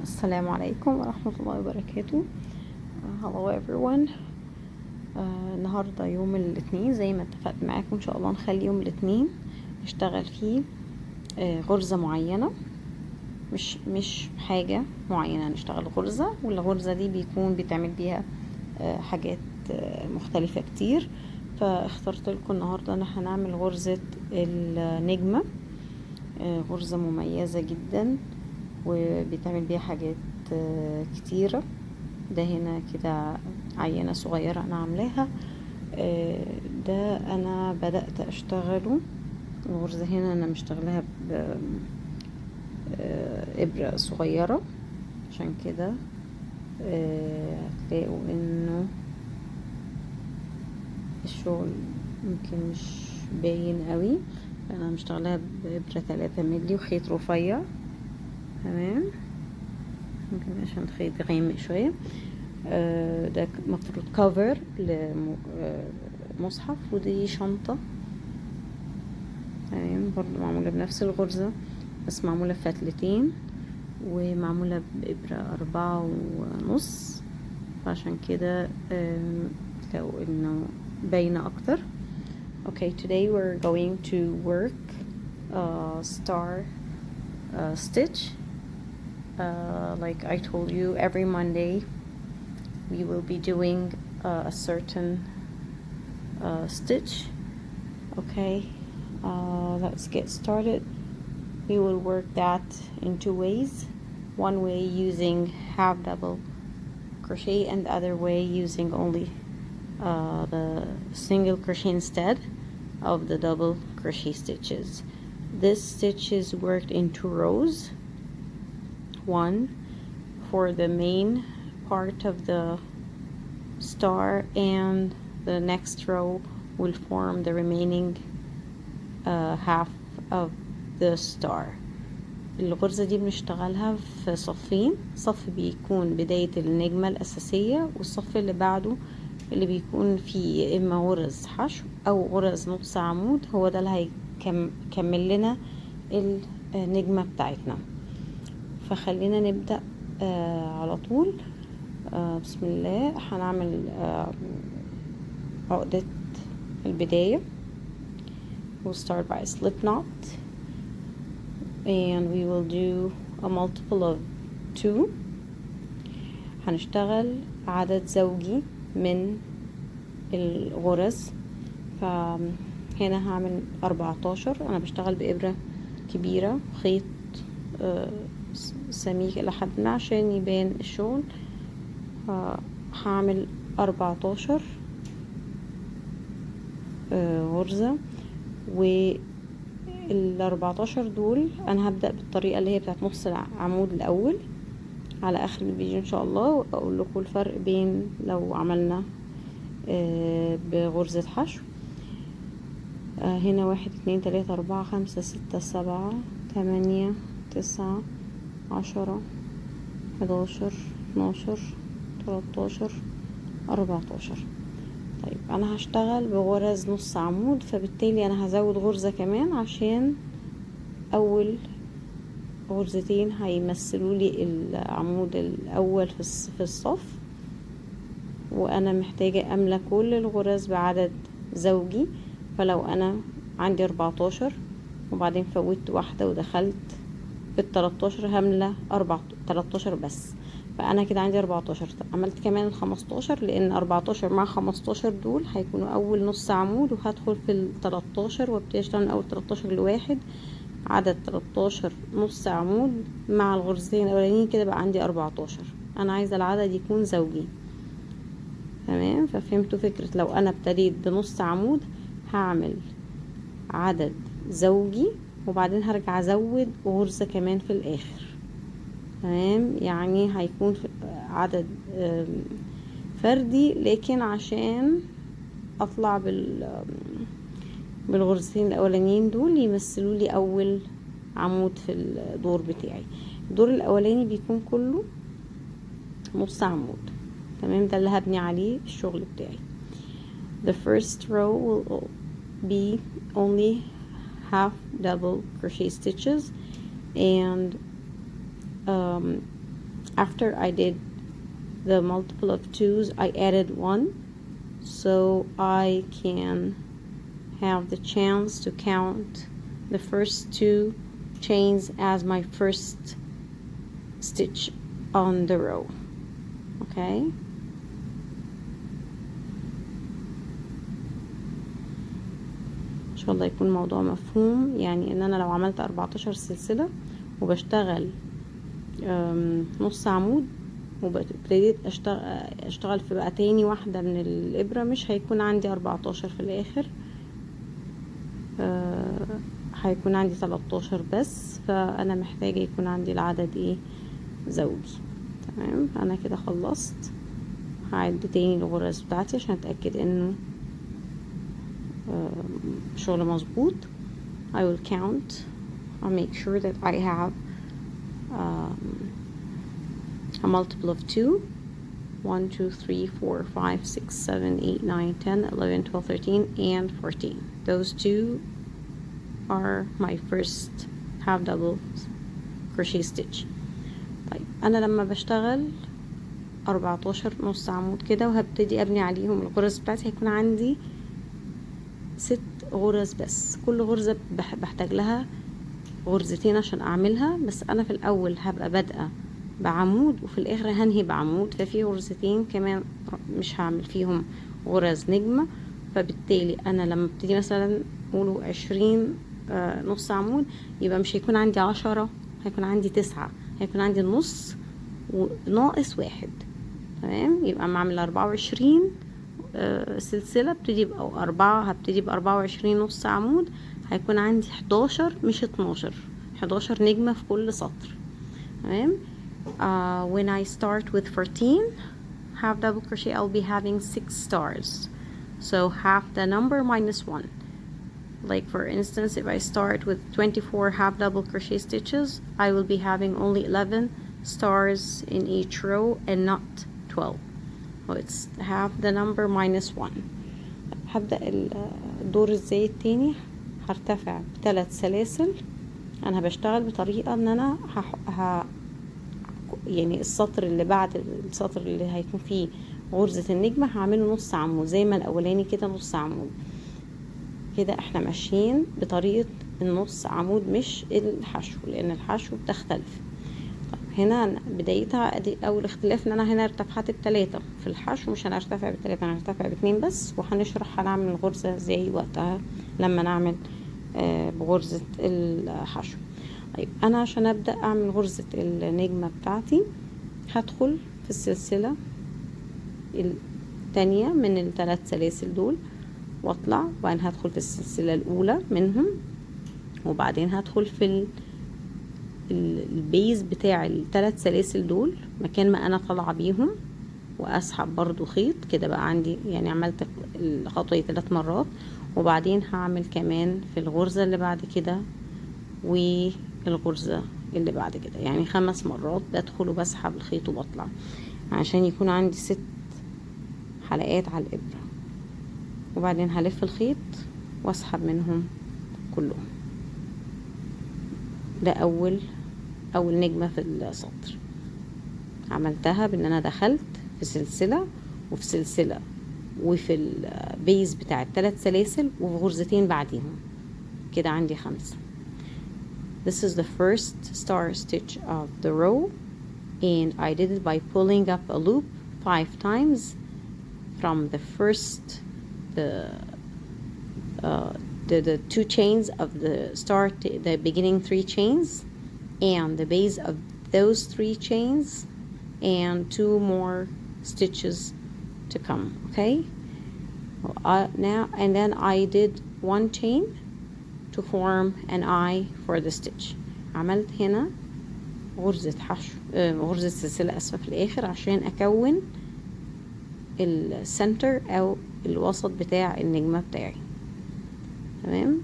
السلام عليكم ورحمة الله وبركاته. hello everyone. النهاردة يوم الاثنين زي ما اتفقت معاكم ان شاء الله نخلي يوم الاثنين نشتغل فيه غرزة معينة، مش حاجة معينة، نشتغل غرزة، والغرزة دي بيكون بيتعمل بيها حاجات مختلفة كتير. فاخترت لكم النهاردة ان احنا نعمل غرزة النجمة، غرزة مميزة جدا وبيتعمل بيها حاجات كتيرة. ده هنا كده عينة صغيرة انا عاملاها، ده انا بدأت اشتغله. الغرزة هنا انا مشتغلها بإبرة صغيرة، عشان كده هتلاقوا انه الشغل يمكن مش باين قوي. انا مشتغلها بإبرة 3 مللي وخيط رفيع. تمام، ممكن عشان خيط غامق شوية. ده مفروض كفر لمصحف، ودي شنطة. تمام، برضو معمولة بنفس الغرزة بس معمولة بفتلتين ومعمولة بإبرة 4.5، فعشان كده لو انه باينة اكتر. Okay, today we're going to work star stitch. Like I told you, every Monday we will be doing a certain stitch. Okay, let's get started. We will work that in 2 ways. One way using half double crochet, and the other way using only the single crochet instead of the double crochet stitches. This stitch is worked in 2 rows. One for the main part of the star, and the next row will form the remaining half of the star. الغرزة دي بنشتغلها في صفين، صف بيكون بداية النجمة الأساسية، والصف اللي بعده اللي بيكون فيه إما غرز حشو أو غرز نص عمود، هو ده اللي هيكمل لنا النجمة بتاعتنا. فخلينا نبدأ على طول. بسم الله. هنعمل عقدة البداية. We'll start by a slip knot, and we will do a multiple of 2. هنشتغل عدد زوجي من الغرز، فهنا هعمل 14. انا بشتغل بإبرة كبيرة، خيط سميك إلى حد ما عشان يبان الشغل. هعمل 14 غرزة، وال14 دول انا هبدأ بالطريقة اللي هي بتاعت نص العمود الاول على اخر الفيديو ان شاء الله، واقول لكم الفرق بين لو عملنا بغرزة حشو. هنا 1 2 3 4 5 6 7 8 9 10 11 12 13 14. طيب انا هشتغل بغرز نص عمود، فبالتالي انا هزود غرزة كمان عشان اول غرزتين هيمثلوا لي العمود الاول في الصف، وانا محتاجة املى كل الغرز بعدد زوجي. فلو انا عندي 14 وبعدين فوتت واحدة ودخلت بال13 هملى 13 بس، فانا كده عندي 14. عملت كمان 15 لان 14 مع 15 دول هيكونوا اول نص عمود، وهدخل في ال13 وابتدي اشتغل من اول 13 لواحد، عدد 13 نص عمود مع الغرزتين الاولانيين، كده بقى عندي 14. انا عايزه العدد يكون زوجي. تمام، ففهمتوا فكرة لو انا ابتديت بنص عمود هعمل عدد زوجي وبعدين هرجع ازود غرزة كمان في الاخر. تمام، يعني هيكون عدد فردي، لكن عشان اطلع بالغرزتين الاولانيين دول يمثلوا لي اول عمود في الدور بتاعي. الدور الاولاني بيكون كله نص عمود. تمام، ده اللي هبني عليه الشغل بتاعي. The first row will be only half double crochet stitches, and after I did the multiple of 2s, I added 1 so I can have the chance to count the first 2 chains as my first stitch on the row. Okay, ان شاء الله يكون الموضوع مفهوم. يعني ان انا لو عملت 14 سلسلة وبشتغل نص عمود وابتديت اشتغل في بقى تاني واحدة من الابرة، مش هيكون عندي 14 في الاخر، هيكون عندي 13 بس. فانا محتاجة يكون عندي العدد ايه زوجي. تمام، انا كده خلصت. هعد تاني الغرز بتاعتي عشان اتأكد انه شغل مظبوط. I will count. I'll make sure that I have a multiple of 2. 1, 2, 3, 4, 5, 6, 7, 8, 9, 10, 11, 12, 13, and 14. Those 2 are my first half double crochet stitch. طيب انا لما بشتغل 14 نص عمود كده وهبتدي ابني عليهم الغرز بتاعتي، هيكون عندي 6 غرز بس. كل غرزة بحتاج لها غرزتين عشان اعملها، بس انا في الاول هبقى بادئة بعمود وفي الاخر هنهي بعمود، ففي غرزتين كمان مش هعمل فيهم غرز نجمة. فبالتالي انا لما ابتدي مثلا قولوا 20 نص عمود، يبقى مش هيكون عندي 10، هيكون عندي 9، هيكون عندي النص وناقص 1. تمام، يبقى اما اعمل 24 سلسلة ابتدي هبتدي ب24 نص عمود، هيكون عندي 11 مش 12، 11 نجمة في كل سطر. تمام. When I start with 14 half double crochet, I'll be having 6 stars, so half the number minus 1. Like for instance, if I start with 24 half double crochet stitches, I will be having only 11 stars in each row and not 12. So it's half the number minus 1. هبدأ الدور ازاي التاني. هرتفع ب3 سلاسل. انا بشتغل بطريقة ان انا يعني السطر اللي بعد السطر اللي هيكون فيه غرزة النجمة هعمله نص عمود زي ما الاولاني كده نص عمود. كده احنا ماشيين بطريقة النص عمود مش الحشو، لان الحشو بتختلف. طيب هنا بدايتها ادي اول اختلاف، ان انا هنا ارتفعت ب3. في الحشو مش هنرتفع ب3، انا هرتفع ب2 بس. وهنشرح هنعمل الغرزة ازاي وقتها لما نعمل بغرزة الحشو. طيب انا عشان ابدأ اعمل غرزة النجمة بتاعتي هدخل في السلسلة التانية من ال3 سلاسل دول واطلع، وبعدين هدخل في السلسلة الاولى منهم، وبعدين هدخل في البيز بتاع ال3 سلاسل دول مكان ما انا طالعة بيهم، واسحب برضو خيط كده. بقى عندي يعني عملت الخطوة 3 مرات، وبعدين هعمل كمان في الغرزة اللي بعد كده والغرزة اللي بعد كده، يعني 5 مرات بدخل وبسحب الخيط وبطلع، عشان يكون عندي 6 حلقات على الإبرة. وبعدين هلف الخيط واسحب منهم كلهم. ده اول نجمة في السطر عملتها، بان انا دخلت في سلسلة وفي سلسلة وفي البيز بتاع ال3 سلاسل وفي غرزتين بعديهم، كده عندي 5. This is the first star stitch of the row, and I did it by pulling up a loop 5 times from the first the 2 chains of the start, the beginning 3 chains, and the base of those 3 chains, and 2 more stitches to come. Okay, now and then I did 1 chain to form an eye for the stitch. عملت هنا غرزة حشو، غرزة سلسلة اسفة في الاخر، عشان اكون السنتر او الوسط بتاع النجمة بتاعي. تمام.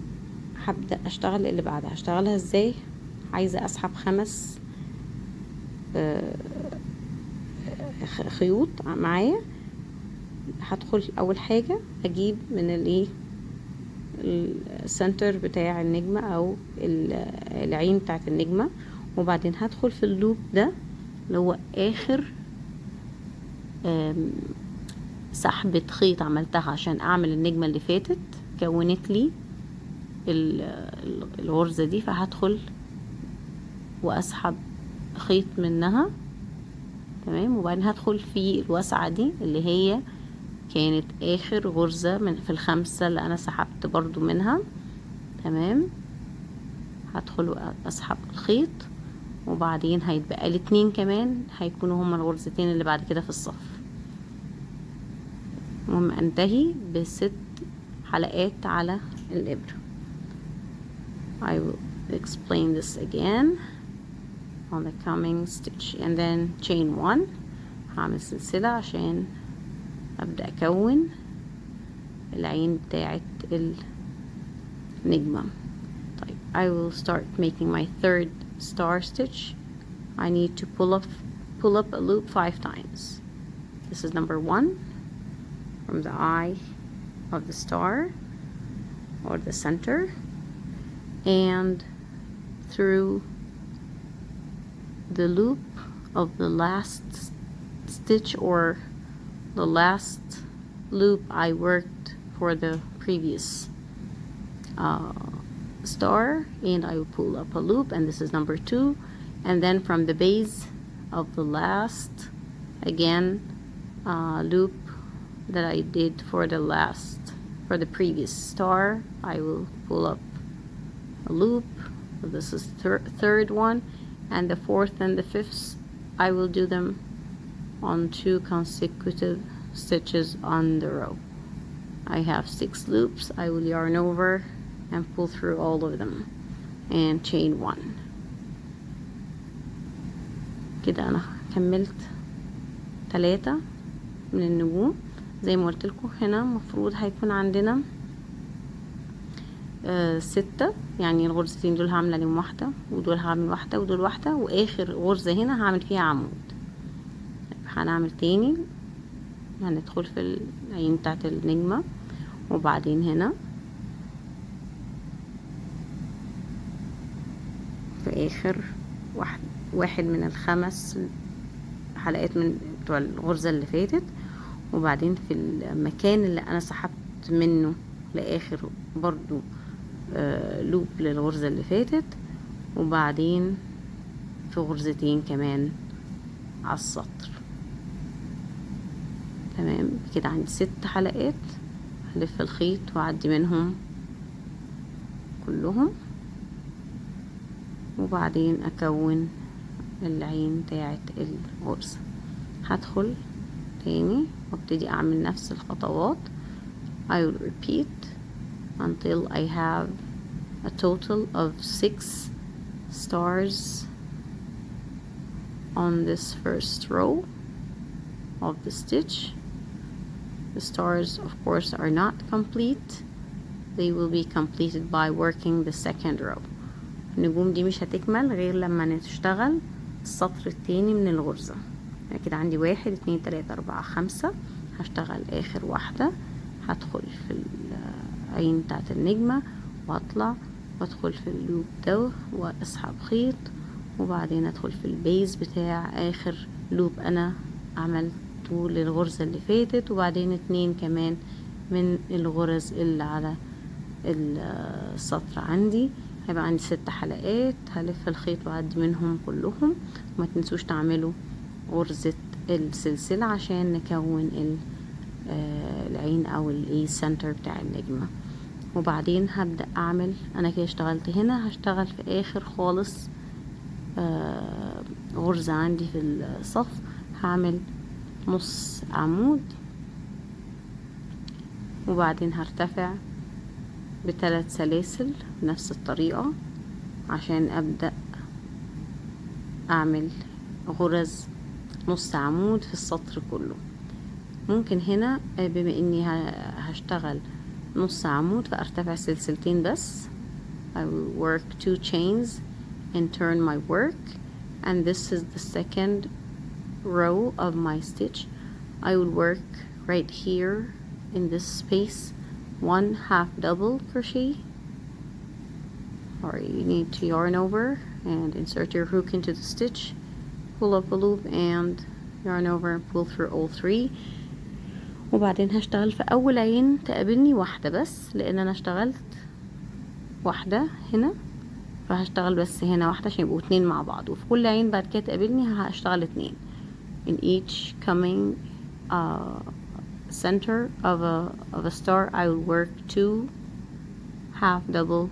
هبدأ اشتغل اللي بعدها. هشتغلها ازاي؟ عايزة اسحب 5 خيوط معايا. هدخل اول حاجة اجيب من السنتر بتاع النجمة او العين بتاعت النجمة، وبعدين هدخل في اللوب ده اللي هو اخر سحبة خيط عملتها عشان اعمل النجمة اللي فاتت، كونت لي الغرزة دي، فهدخل واسحب خيط منها. تمام. وبعدين هدخل في الواسعة دي اللي هي كانت اخر غرزة في الخمسة اللي انا سحبت برضو منها. تمام. هدخل واسحب الخيط، وبعدين هيتبقى لي 2 كمان هيكونوا هما الغرزتين اللي بعد كده في الصف. المهم انتهي ب6 حلقات على الابرة. I will explain this again on the coming stitch and then chain 1. هعمل سلسلة عشان ابدأ اكون العين بتاعت النجمة. طيب I will start making my 3rd star stitch. I need to pull up a loop 5 times. This is number 1 from the eye of the star or the center and through the loop of the last stitch or the last loop I worked for the previous star, and I will pull up a loop, and this is number 2, and then from the base of the last again loop that I did for the previous star, I will pull up a loop. So this is third one, and the 4th and the 5th I will do them on 2 consecutive stitches on the row. I have 6 loops. I will yarn over and pull through all of them and chain 1. كده انا كملت 3 من النجوم. زي ما قلت لكم هنا المفروض هيكون عندنا 6، يعني الغرزتين دول هعمل عليهم واحدة، ودول هعمل واحدة، ودول واحدة، واخر غرزة هنا هعمل فيها عمود. هنعمل تاني، هندخل في العين بتاعت النجمة، وبعدين هنا في اخر واحد من ال5 حلقات من بتوع الغرزة اللي فاتت، وبعدين في المكان اللي انا سحبت منه لاخر برضو لوب للغرزة اللي فاتت، وبعدين في غرزتين كمان على السطر. تمام. كده عندي 6 حلقات، هلف الخيط واعدي منهم كلهم، وبعدين اكون العين بتاعت الغرزة. هدخل تاني وابتدي اعمل نفس الخطوات. I will repeat until I have a total of 6 stars on this first row of the stitch. The stars of course are not complete. They will be completed by working the second row. النجوم دي مش هتكمل غير لما نشتغل السطر التاني من الغرزة. يعني كده عندي 1 2 3 4 5. هشتغل اخر واحدة، هدخل في العين بتاعت النجمة واطلع وادخل في اللوب ده واسحب خيط، وبعدين ادخل في البيز بتاع اخر لوب انا عملته للغرزة اللي فاتت، وبعدين 2 كمان من الغرز اللي على السطر عندي. هيبقى عندي 6 حلقات، هلف الخيط واعدي منهم كلهم. وما تنسوش تعملوا غرزة السلسلة عشان نكون العين او السنتر بتاع النجمة. وبعدين هبدأ اعمل، انا كده اشتغلت هنا، هشتغل في اخر خالص غرزة عندي في الصف، هعمل نص عمود، وبعدين هرتفع ب3 سلاسل بنفس الطريقة عشان ابدأ اعمل غرز نص عمود في السطر كله. ممكن هنا بما اني هشتغل نص عمود فارتفع سلسلتين بس. I will work 2 chains and turn my work, and this is the second row of my stitch. I will work right here in this space 1 half double crochet, or you need to yarn over and insert your hook into the stitch, pull up a loop and yarn over and pull through all 3. وبعدين هشتغل في اول عين تقابلني واحدة بس، لان انا اشتغلت واحدة هنا، فهشتغل بس هنا واحدة عشان يبقوا 2 مع بعض، وفي كل عين بعد كده تقابلني هشتغل 2. in each coming center of a star I will work 2 half double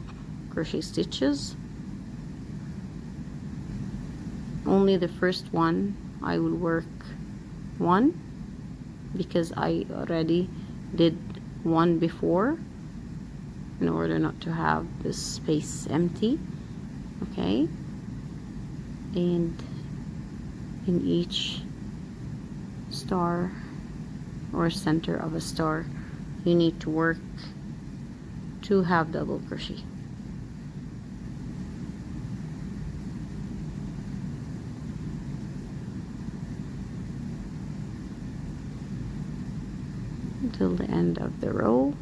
crochet stitches. Only the first one I will work 1 because I already did 1 before in order not to have this space empty. Okay, and in each star or center of a star you need to work 2 half double crochet. Until the end of the row.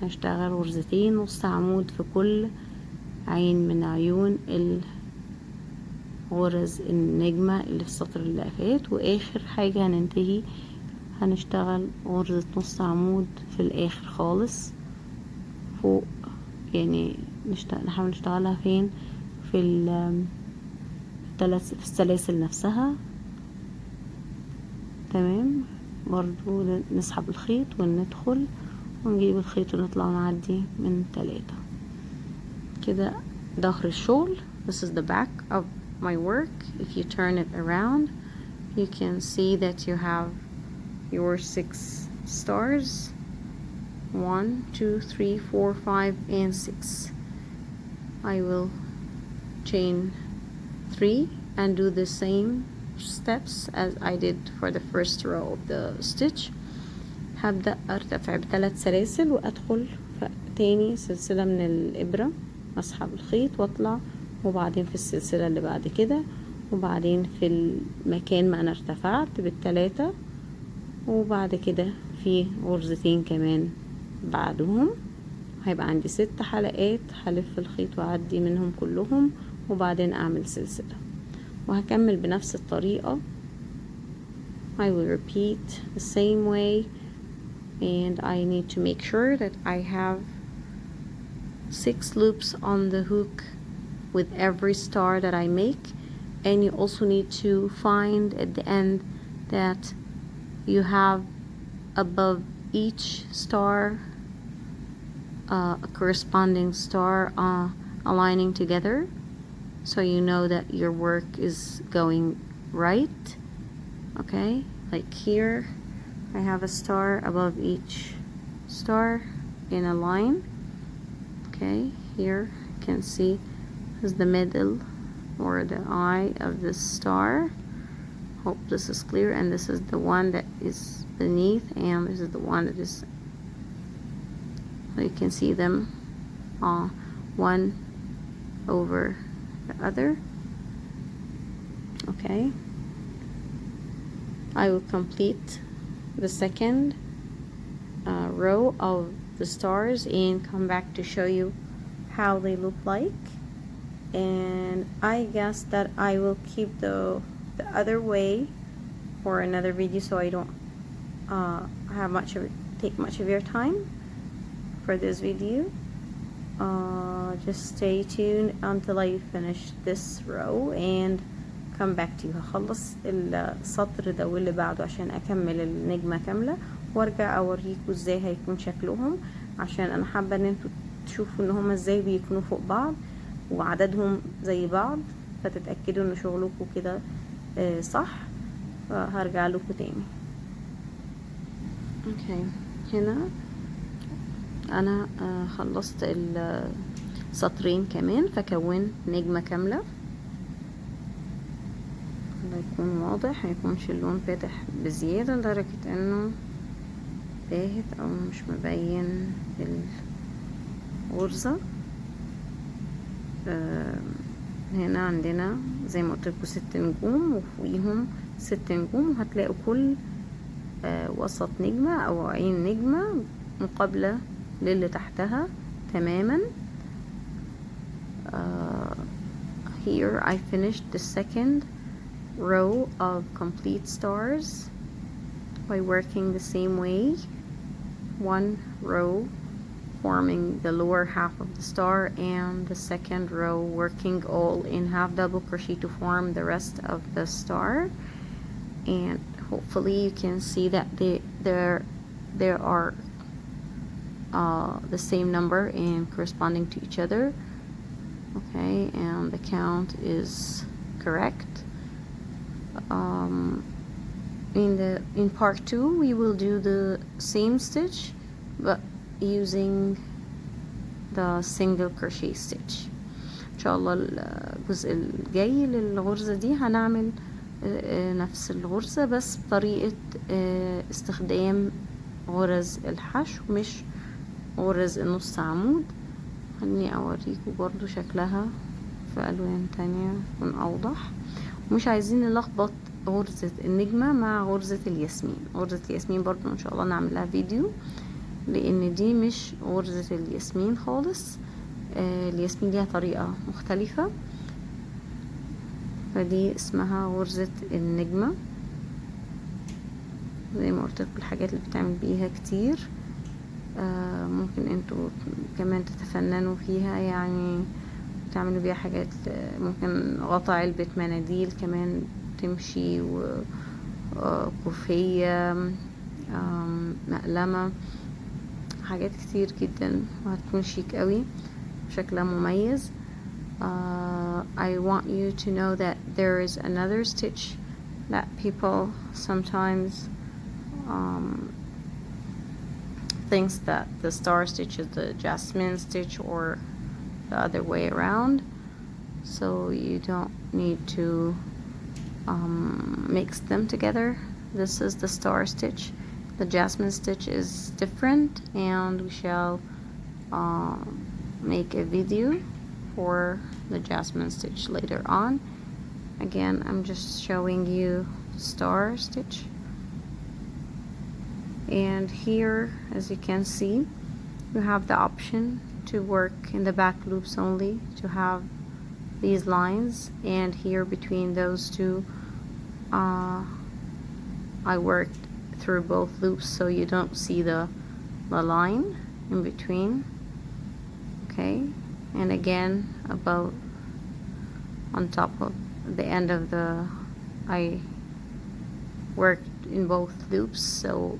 هشتغل غرزتين نص عمود في كل عين من عيون الغرز النجمة اللي في السطر اللي فات، واخر حاجة هننتهي هنشتغل غرزة نص عمود في الاخر خالص فوق، يعني نحاول نشتغلها فين؟ في السلاسل نفسها. تمام، برضو نسحب الخيط وندخل ونجيب الخيط ونطلع ونعدي من 3 كده. ظهر الشغل. This is the back of my work. If you turn it around you can see that you have your 6 stars, 1 2 3 4 5 and 6. I will chain 3 and do the same steps as I did for the first row of the stitch. هبدأ ارتفع ب3 سلاسل وادخل في تاني سلسلة من الابرة، اسحب الخيط واطلع، وبعدين في السلسلة اللي بعد كده، وبعدين في المكان ما انا ارتفعت بال3، وبعد كده في غرزتين كمان بعدهم. هيبقى عندي 6 حلقات، هلف الخيط واعدي منهم كلهم وبعدين اعمل سلسلة، وهكمل بنفس الطريقة. I will repeat the same way, and I need to make sure that I have 6 loops on the hook with every star that I make. And you also need to find at the end that you have above each star a corresponding star aligning together, so you know that your work is going right. Okay, like here I have a star above each star in a line. Okay, here you can see is the middle or the eye of this star. Hope this is clear. And this is the one that is beneath, and this is the one that is, so you can see them one over the other. Okay, I will complete the second row of the stars and come back to show you how they look like. And I guess that I will keep the other way for another video, so I don't take much of your time for this video. Just stay tuned until I finish this row and come back to you. هخلص السطر ده واللي بعده عشان اكمل النجمة كاملة، وارجع اوريكم ازاي هيكون شكلهم، عشان انا حابة ان انتوا تشوفوا ان هما ازاي بيكونوا فوق بعض وعددهم زي بعض، فتتأكدوا ان شغلكم كده صح. فهرجع لكم تاني. اوكي، هنا انا خلصت السطرين كمان، فكونت نجمة كاملة. يكون واضح، ميكونش اللون فاتح بزيادة لدرجة انه باهت او مش مبين الغرزة. هنا عندنا زي ما قلتلكوا 6 نجوم وفوقيهم 6 نجوم، وهتلاقوا كل وسط نجمة او عين نجمة مقابلة للي تحتها تماما. here I finished the second row of complete stars by working the same way. One row forming the lower half of the star, and the second row working all in half double crochet to form the rest of the star. And hopefully you can see that there are the same number and corresponding to each other. Okay, and the count is correct. In part 2 we will do the same stitch but using the single crochet stitch. ان شاء الله الجزء الجاي للغرزة دي هنعمل نفس الغرزة بس بطريقة استخدام غرز الحشو مش غرز النص عمود. خليني اوريكم برضو شكلها في الوان تانية تكون اوضح. ومش عايزين نلخبط غرزة النجمة مع غرزة الياسمين. غرزة الياسمين برضو ان شاء الله نعمل لها فيديو لان دي مش غرزة الياسمين خالص. الياسمين ليها طريقة مختلفة، فدي اسمها غرزة النجمة. زي ما قلت لكم الحاجات اللي بتعمل بيها كتير ممكن انتوا كمان تتفننوا فيها، يعني تعملوا بيها حاجات. ممكن غطا علبة مناديل كمان تمشي، وكوفية، مقلمة، حاجات كتير جدا وهتكون شيك قوي شكلها مميز. I want you to know that there is another stitch that people sometimes thinks that the star stitch is the jasmine stitch or the other way around, so you don't need to mix them together. This is the star stitch. The jasmine stitch is different, and we shall make a video for the jasmine stitch later on. Again, I'm just showing you star stitch. And here, as you can see, you have the option to work in the back loops only, to have these lines, and here between those two I worked through both loops so you don't see the line in between. Okay, and again above on top of the end of the I worked in both loops so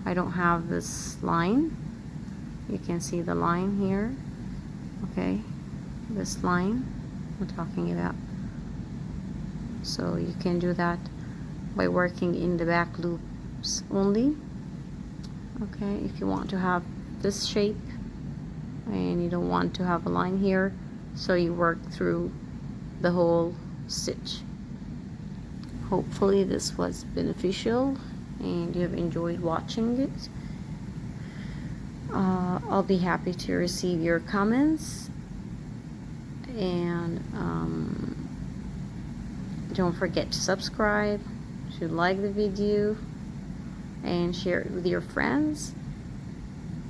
I don't have this line. You can see the line here. Okay, this line I'm talking about. So you can do that by working in the back loops only. Okay, if you want to have this shape and you don't want to have a line here, so you work through the whole stitch. Hopefully this was beneficial and you have enjoyed watching it. I'll be happy to receive your comments, and don't forget to subscribe, to like the video and share it with your friends,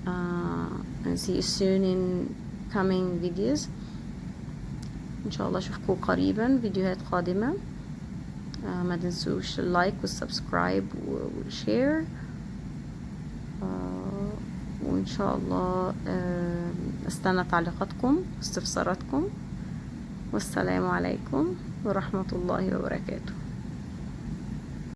and see you soon in coming videos. ان شاء الله اشوفكم قريبا فيديوهات قادمة. ما تنسوش اللايك والسبسكرايب والشير، وان شاء الله استنى تعليقاتكم واستفساراتكم. والسلام عليكم ورحمة الله وبركاته.